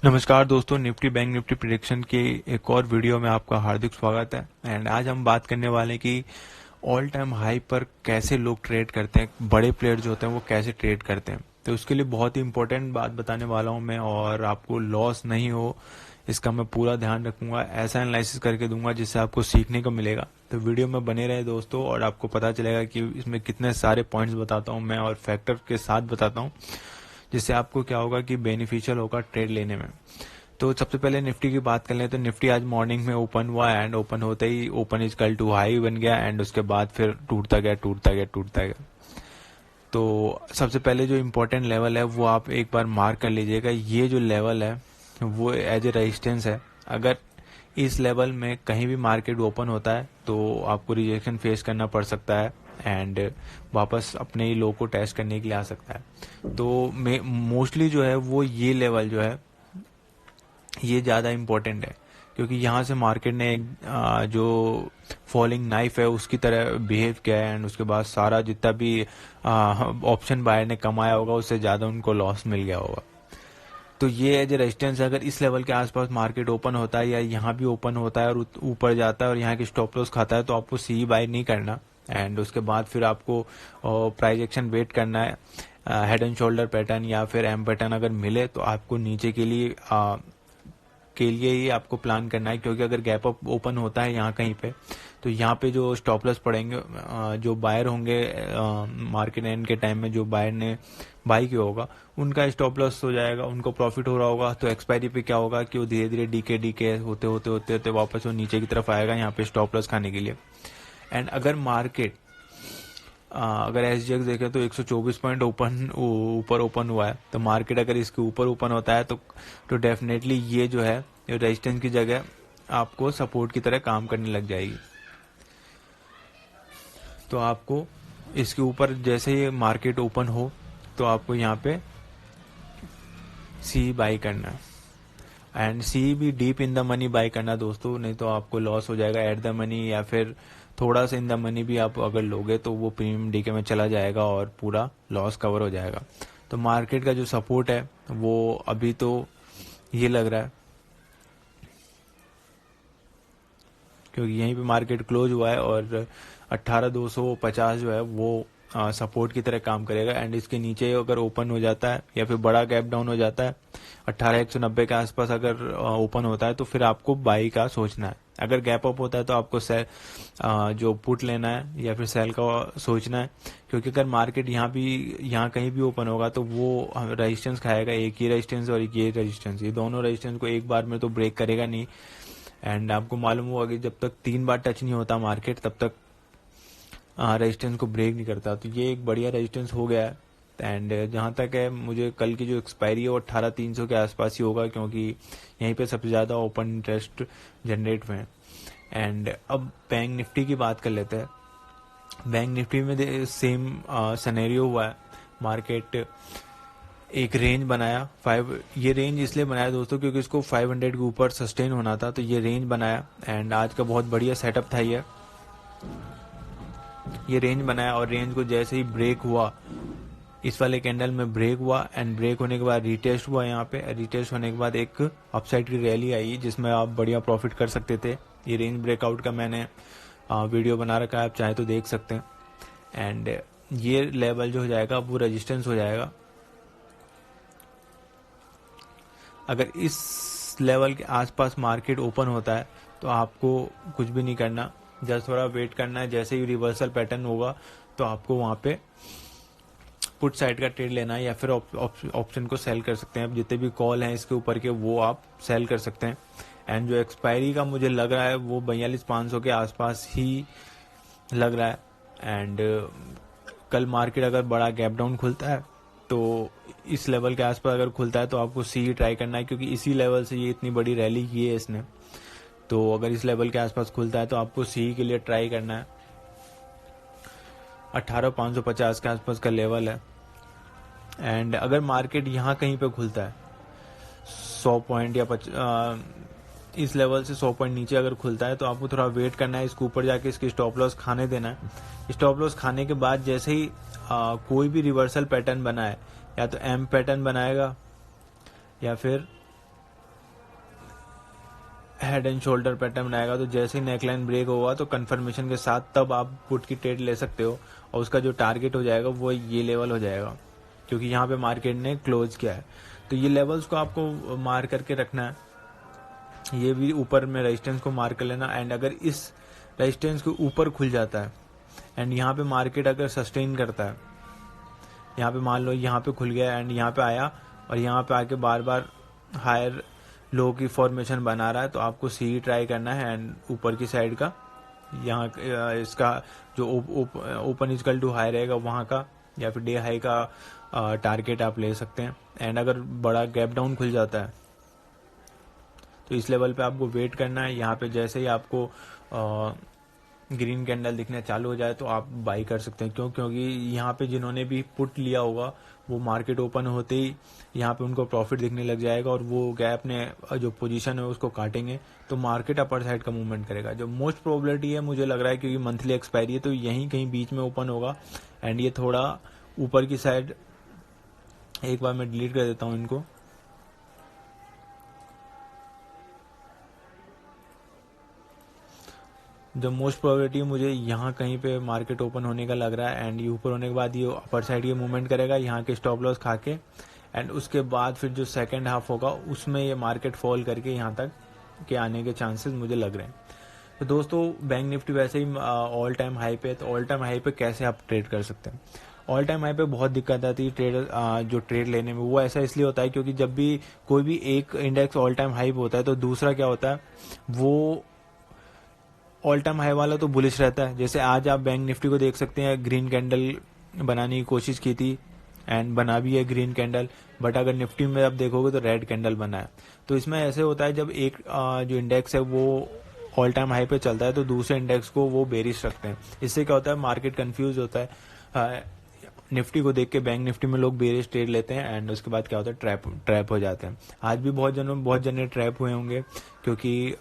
नमस्कार दोस्तों, Nifty bank Nifty prediction के एक और वीडियो में आपका हार्दिक स्वागत है। एंड आज हम बात करने वाले हैं कि ऑल टाइम हाई पर कैसे लोग ट्रेड करते हैं, बड़े प्लेयर जो होते हैं वो कैसे ट्रेड करते हैं। तो उसके लिए बहुत ही इंपॉर्टेंट बात बताने वाला हूं मैं, और आपको लॉस नहीं हो इसका मैं पूरा ध्यान रखूंगा। ऐसा एनालिसिस करके दूंगा जिससे आपको सीखने को मिलेगा। तो वीडियो में बने रहे दोस्तों, और आपको पता चलेगा कि इसमें कितने सारे पॉइंट्स बताता हूँ मैं और फैक्टर के साथ बताता हूँ, जिससे आपको क्या होगा कि बेनिफिशियल होगा ट्रेड लेने में। तो सबसे पहले निफ्टी की बात कर लें तो निफ्टी आज मॉर्निंग में ओपन हुआ, एंड ओपन होते ही ओपन इज कल टू हाई बन गया, एंड उसके बाद फिर टूटता गया टूटता गया टूटता गया। तो सबसे पहले जो इम्पोर्टेंट लेवल है वो आप एक बार मार्क कर लीजिएगा। ये जो लेवल है वो एज ए रेजिस्टेंस है। अगर इस लेवल में कहीं भी मार्केट ओपन होता है तो आपको रिजेक्शन फेस करना पड़ सकता है, एंड वापस अपने ही लो को टेस्ट करने के लिए आ सकता है। तो मोस्टली जो है वो ये लेवल जो है ये ज़्यादा इम्पोर्टेंट है, क्योंकि यहाँ से मार्केट ने एक जो फॉलिंग नाइफ है उसकी तरह बिहेव किया है, एंड उसके बाद सारा जितना भी ऑप्शन बायर ने कमाया होगा उससे ज़्यादा उनको लॉस मिल गया होगा। तो ये है जो रेजिस्टेंस है। अगर इस लेवल के आसपास मार्केट ओपन होता है या यहाँ भी ओपन होता है और ऊपर जाता है और यहाँ की स्टॉप लॉस खाता है तो आपको सी बाय नहीं करना, एंड उसके बाद फिर आपको प्राइस एक्शन वेट करना है। हेड एंड शोल्डर पैटर्न या फिर एम पैटर्न अगर मिले तो आपको नीचे के लिए ही आपको प्लान करना है, क्योंकि अगर गैप अप ओपन होता है यहाँ कहीं पे तो यहाँ पे जो स्टॉप लॉस पड़ेंगे, जो बायर होंगे मार्केट एंड के टाइम में जो बायर ने बाई किया होगा उनका स्टॉप लॉस हो जाएगा, उनको प्रॉफिट हो रहा होगा। तो एक्सपायरी पे क्या होगा कि वो धीरे धीरे डीके होते होते होते होते वापस वो नीचे की तरफ आएगा यहाँ पे स्टॉप लॉस खाने के लिए। एंड अगर मार्केट अगर एसजीएक्स देखे तो 124 पॉइंट ऊपर ओपन हुआ है, तो मार्केट अगर इसके ऊपर ओपन होता है तो डेफिनेटली ये जो है रेजिस्टेंस की जगह आपको सपोर्ट की तरह काम करने लग जाएगी। तो आपको इसके ऊपर जैसे ही मार्केट ओपन हो तो आपको यहाँ पे सी बाई करना है, एंड सी भी deep in the money by करना दोस्तों, नहीं तो आपको लॉस हो जाएगा एट द मनी, या फिर थोड़ा सा इन द मनी भी आप अगर लोगे तो वो प्रीमियम डीके में चला जाएगा और पूरा लॉस कवर हो जाएगा। तो मार्केट का जो सपोर्ट है वो अभी तो ये लग रहा है, क्योंकि यहीं पे मार्केट क्लोज हुआ है और 18,250 जो है वो सपोर्ट की तरह काम करेगा। एंड इसके नीचे अगर ओपन हो जाता है या फिर बड़ा गैप डाउन हो जाता है 18,190 के आसपास अगर ओपन होता है तो फिर आपको बाई का सोचना है। अगर गैप अप होता है तो आपको सेल जो पुट लेना है या फिर सेल का सोचना है, क्योंकि अगर मार्केट यहाँ कहीं भी ओपन होगा तो वो रेजिस्टेंस खाएगा, एक ही रेजिस्टेंस और एक ये रेजिस्टेंस, ये दोनों रेजिस्टेंस को एक बार में तो ब्रेक करेगा नहीं। एंड आपको मालूम होगा कि जब तक 3 बार टच नहीं होता मार्केट तब तक रेजिस्टेंस को ब्रेक नहीं करता। तो ये एक बढ़िया रेजिस्टेंस हो गया है। एंड जहाँ तक है मुझे कल की जो एक्सपायरी है वो 18,300 के आसपास ही होगा, क्योंकि यहीं पे सबसे ज़्यादा ओपन इंटरेस्ट जनरेट हुए हैं। एंड अब बैंक निफ्टी की बात कर लेते हैं। बैंक निफ्टी में सेम सिनेरियो हुआ है। मार्केट एक रेंज बनाया 5, ये रेंज इसलिए बनाया दोस्तों क्योंकि इसको 500 के ऊपर सस्टेन होना था, तो ये रेंज बनाया। एंड आज का बहुत बढ़िया सेटअप था ये रेंज बनाया, और रेंज को जैसे ही ब्रेक हुआ इस वाले कैंडल में ब्रेक हुआ, एंड ब्रेक होने के बाद रीटेस्ट हुआ। यहाँ पे रीटेस्ट होने के बाद एक अपसाइड की रैली आई जिसमें आप बढ़िया प्रॉफिट कर सकते थे। ये रेंज ब्रेकआउट का मैंने वीडियो बना रखा है, आप चाहे तो देख सकते हैं। एंड ये लेवल जो हो जाएगा वो रेजिस्टेंस हो जाएगा। अगर इस लेवल के आसपास मार्केट ओपन होता है तो आपको कुछ भी नहीं करना, जस्ट थोड़ा वेट करना है। जैसे ही रिवर्सल पैटर्न होगा तो आपको वहाँ पे पुट साइड का ट्रेड लेना है, या फिर ऑप्शन को सेल कर सकते हैं। जितने भी कॉल हैं इसके ऊपर के वो आप सेल कर सकते हैं। एंड जो एक्सपायरी का मुझे लग रहा है वो 42,500 के आसपास ही लग रहा है। एंड कल मार्केट अगर बड़ा गैप डाउन खुलता है तो इस लेवल के आसपास अगर खुलता है तो आपको सी ट्राई करना है, क्योंकि इसी लेवल से ये इतनी बड़ी रैली की है इसने। तो अगर इस लेवल के आसपास खुलता है तो आपको सी के लिए ट्राई करना है। 18,550 के आसपास का लेवल है। एंड अगर मार्केट यहाँ कहीं पे खुलता है 100 पॉइंट या इस लेवल से 100 पॉइंट नीचे अगर खुलता है तो आपको थोड़ा वेट करना है, इसके ऊपर जाके इसकी स्टॉप लॉस खाने देना है। स्टॉप लॉस खाने के बाद जैसे ही कोई भी रिवर्सल पैटर्न बनाए, या तो एम पैटर्न बनाएगा या फिर हेड एंड शोल्डर पैटर्न बनाएगा, तो जैसे ही नेकलाइन ब्रेक होगा तो कंफर्मेशन के साथ तब आप पुट की ट्रेड ले सकते हो, और उसका जो टारगेट हो जाएगा वो ये लेवल हो जाएगा, क्योंकि यहाँ पे मार्केट ने क्लोज किया है। तो ये लेवल्स को आपको मार करके रखना है, ये भी ऊपर में रेजिस्टेंस को मार कर लेना। एंड अगर इस रेजिस्टेंस के ऊपर खुल जाता है एंड यहाँ पे मार्केट अगर सस्टेन करता है, यहाँ पे मान लो यहाँ पे खुल गया एंड यहाँ पे आया और यहाँ पे आके बार बार हायर लो की फॉर्मेशन बना रहा है, तो आपको सी ट्राई करना है एंड ऊपर की साइड का यहाँ इसका जो ओपन इजकल टू हाई रहेगा वहाँ का या फिर डे हाई का टारगेट आप ले सकते हैं। एंड अगर बड़ा गैप डाउन खुल जाता है तो इस लेवल पे आपको वेट करना है। यहाँ पे जैसे ही आपको ग्रीन कैंडल दिखने चालू हो जाए तो आप बाई कर सकते हैं, क्योंकि यहाँ पे जिन्होंने भी पुट लिया होगा वो मार्केट ओपन होते ही यहाँ पे उनको प्रॉफिट दिखने लग जाएगा और वो गैप ने जो पोजीशन है उसको काटेंगे, तो मार्केट अपर साइड का मूवमेंट करेगा। जो मोस्ट प्रोबेबिलिटी है मुझे लग रहा है, क्योंकि मंथली एक्सपायरी है, तो यहीं कहीं बीच में ओपन होगा एंड ये थोड़ा ऊपर की साइड, एक बार मैं डिलीट कर देता हूँ इनको, जो मोस्ट प्रोबेबिलिटी मुझे यहाँ कहीं पे मार्केट ओपन होने का लग रहा है एंड ये ऊपर होने के बाद ये अपर साइड ये मूवमेंट करेगा यहाँ के स्टॉप लॉस खा के, एंड उसके बाद फिर जो सेकंड हाफ होगा उसमें ये मार्केट फॉल करके यहाँ तक के आने के चांसेस मुझे लग रहे हैं। तो दोस्तों बैंक निफ्टी वैसे ही ऑल टाइम हाई पे, तो ऑल टाइम हाई पे कैसे आप ट्रेड कर सकते हैं? ऑल टाइम हाई पे बहुत दिक्कत आती है ट्रेडर जो ट्रेड लेने में, वो ऐसा इसलिए होता है क्योंकि जब भी कोई भी एक इंडेक्स ऑल टाइम हाई पे होता है तो दूसरा क्या होता है, वो ऑल टाइम हाई वाला तो बुलिश रहता है। जैसे आज आप बैंक निफ्टी को देख सकते हैं, ग्रीन कैंडल बनाने की कोशिश की थी एंड बना भी है ग्रीन कैंडल, बट अगर निफ्टी में आप देखोगे तो रेड कैंडल बना है। तो इसमें ऐसे होता है जब एक जो इंडेक्स है वो ऑल टाइम हाई पे चलता है तो दूसरे इंडेक्स को वो बेरिश रखते हैं। इससे क्या होता है, मार्केट कंफ्यूज होता है, निफ्टी को देख के बैंक निफ्टी में लोग बेरिश ट्रेड लेते हैं एंड उसके बाद क्या होता है, ट्रैप हो जाते हैं। आज भी बहुत जने ट्रैप हुए होंगे, क्योंकि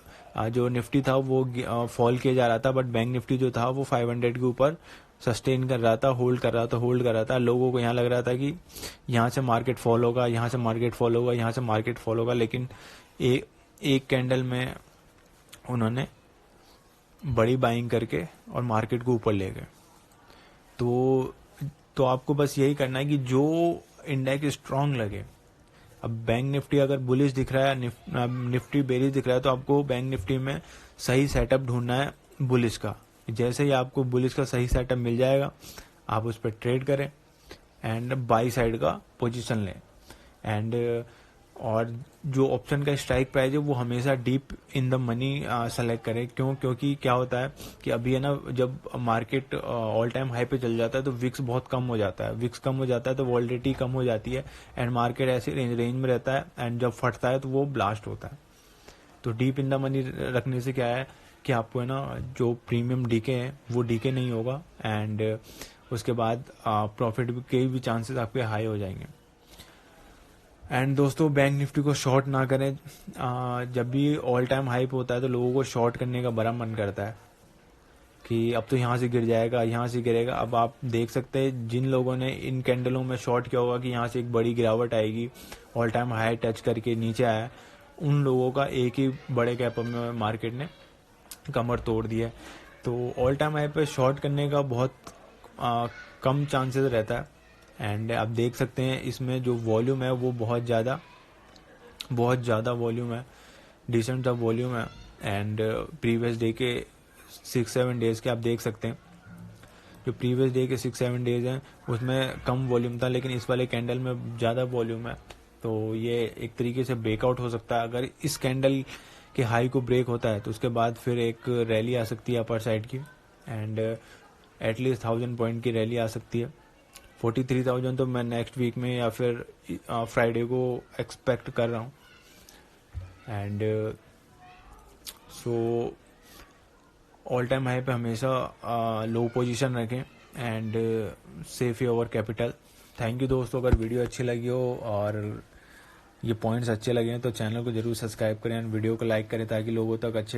जो निफ्टी था वो फॉल किया जा रहा था, बट बैंक निफ्टी जो था वो 500 के ऊपर सस्टेन कर रहा था, होल्ड कर रहा था। लोगों को यहाँ लग रहा था कि यहाँ से मार्केट फॉल होगा, यहाँ से मार्केट फॉल होगा, यहाँ से मार्केट फॉल होगा, लेकिन एक कैंडल में उन्होंने बड़ी बाइंग करके और मार्केट को ऊपर ले गए। तो आपको बस यही करना है कि जो इंडेक्स स्ट्रांग लगे, अब बैंक निफ्टी अगर बुलिश दिख रहा है, निफ्टी बेरिश दिख रहा है, तो आपको बैंक निफ्टी में सही सेटअप ढूंढना है बुलिश का। जैसे ही आपको बुलिश का सही सेटअप मिल जाएगा आप उस पर ट्रेड करें एंड बाई साइड का पोजीशन लें। एंड और जो ऑप्शन का स्ट्राइक प्राइस है वो हमेशा deep in the money select करें। क्योंकि क्या होता है कि अभी है ना, जब मार्केट ऑल टाइम हाई पे चल जाता है तो विक्स बहुत कम हो जाता है, विक्स कम हो जाता है तो वॉलिडिटी कम हो जाती है एंड मार्केट ऐसे रेंज में रहता है एंड जब फटता है तो वो ब्लास्ट होता है। तो डीप इन द मनी रखने से क्या है कि आपको है ना जो प्रीमियम डीके है वो डीके नहीं होगा एंड उसके बाद प्रॉफिट के भी चांसेस आपके हाई हो जाएंगे। एंड दोस्तों बैंक निफ्टी को शॉर्ट ना करें। जब भी ऑल टाइम हाई पे होता है तो लोगों को शॉर्ट करने का बड़ा मन करता है कि अब तो यहाँ से गिर जाएगा, यहाँ से गिरेगा। अब आप देख सकते हैं जिन लोगों ने इन कैंडलों में शॉर्ट किया होगा कि यहाँ से एक बड़ी गिरावट आएगी, ऑल टाइम हाई टच करके नीचे आया, उन लोगों का एक ही बड़े कैप में मार्केट ने कमर तोड़ दिया है। तो ऑल टाइम हाई पे शॉर्ट करने का बहुत कम चांसेस रहता है एंड आप देख सकते हैं इसमें जो वॉल्यूम है वो बहुत ज़्यादा वॉल्यूम है, डिसेंट सा वॉल्यूम है एंड प्रीवियस डे के 6-7 डेज के आप देख सकते हैं, जो प्रीवियस डे के 6-7 डेज हैं उसमें कम वॉल्यूम था, लेकिन इस वाले कैंडल में ज़्यादा वॉल्यूम है। तो ये एक तरीके से ब्रेकआउट हो सकता है। अगर इस कैंडल के हाई को ब्रेक होता है तो उसके बाद फिर एक रैली आ सकती है अपर साइड की एंड एटलीस्ट 1000 पॉइंट की रैली आ सकती है। 43,000 तो मैं नेक्स्ट वीक में या फिर फ्राइडे को एक्सपेक्ट कर रहा हूँ। And so all time high पे हमेशा लो पोजीशन रखें and safe your capital. Thank you दोस्तों, अगर वीडियो अच्छी लगी हो और ये पॉइंट्स अच्छे लगे हैं तो चैनल को जरूर सब्सक्राइब करें एंड वीडियो को लाइक करें ताकि लोगों तक अच्छे